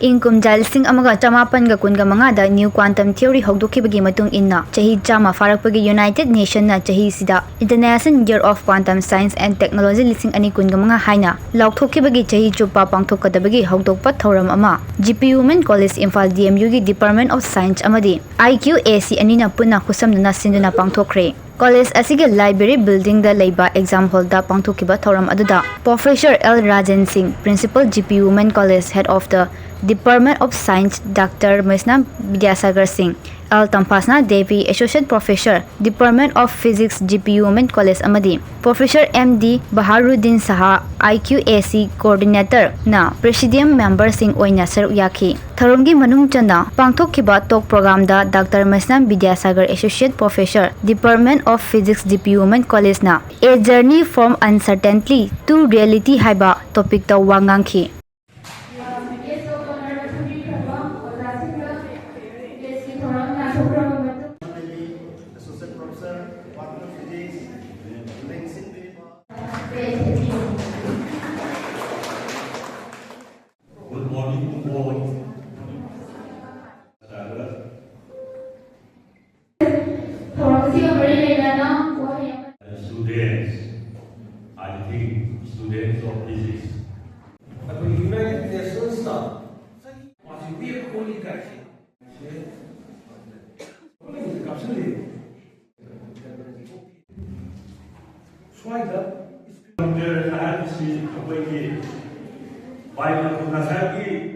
ꯏꯪ ꯀꯨꯝꯖꯥ ꯂꯤꯁꯤꯡ ꯑꯃꯒ ꯆꯃꯥꯄꯟꯒ ꯀꯨꯟꯒ ꯃꯉꯥꯗ ꯅ꯭ꯌꯨ ꯀ꯭ꯋꯥꯟꯇꯝ ꯊꯤꯑꯣꯔꯤ ꯍꯧꯗꯣꯛꯈꯤꯕꯒꯤ ꯃꯇꯨꯡ ꯏꯟꯅ ꯆꯍꯤ ꯆꯥꯝꯃ ꯐꯥꯔꯛꯄꯒꯤ ꯌꯨꯅꯥꯏꯇꯦꯗ ꯅꯦꯁꯟꯅ ꯆꯍꯤꯁꯤꯗ international year of quantum science and technology 2025 ꯍꯥꯏꯅ ꯂꯥꯎꯊꯣꯛꯈꯤꯕꯒꯤ ꯆꯍꯤ ꯆꯨꯞꯄ ꯄꯥꯡꯊꯣꯛꯀꯗꯕꯒꯤ ꯍꯧꯗꯣꯛꯄ ꯊꯧꯔꯝ ꯑꯃ GPU ꯋꯨꯃꯦꯟ ꯀꯣꯂꯦꯖ ꯏꯝꯐꯥꯜ DMUꯒꯤ ꯗꯤꯄꯥꯔꯠꯃꯦꯟꯠ ꯑꯣꯐ ꯁꯥꯏꯟꯁ ꯑꯃꯗꯤ IQAC ꯑꯅꯤꯅ ꯄꯨꯟꯅ ꯈꯨꯠꯁꯝꯅꯅ ꯁꯤꯟꯗꯨꯅ ꯄꯥꯡꯊꯣꯛꯈ꯭ꯔꯦ꯫ ꯀꯣꯂꯦꯖ ꯑꯁꯤꯒꯤ ꯂꯥꯏꯕ꯭ꯔꯦꯔꯤ ꯕꯤꯜꯗꯤꯡꯗ ꯂꯩꯕ ꯑꯦꯛꯖꯥꯝ ꯍꯣꯜꯗ ꯄꯥꯡꯊꯣꯛꯈꯤꯕ ꯊꯧꯔꯝ ꯑꯗꯨꯗ professor L Rajen Singh, principal GPU women college head of the Department of Science Dr. Maisnam Vidyasagar Singh, L Tampasna Devi, Associate Professor, Department of Physics GPU Women College amadi Professor MD Baharuddin Saha, IQAC Coordinator na Presidium Member Singh oina saruk yaki. Tharumgi manung chanda pangthokkiba talk program da Dr. Maisnam Vidyasagar, Associate Professor, Department of Physics GPU Women College na A Journey from Uncertainty to Reality haiba topic ta wangangki. Good morning to all. Students, I think students of physics. The United Nations staff must be a holy country. Under the Hadisi, Baik Nasaki,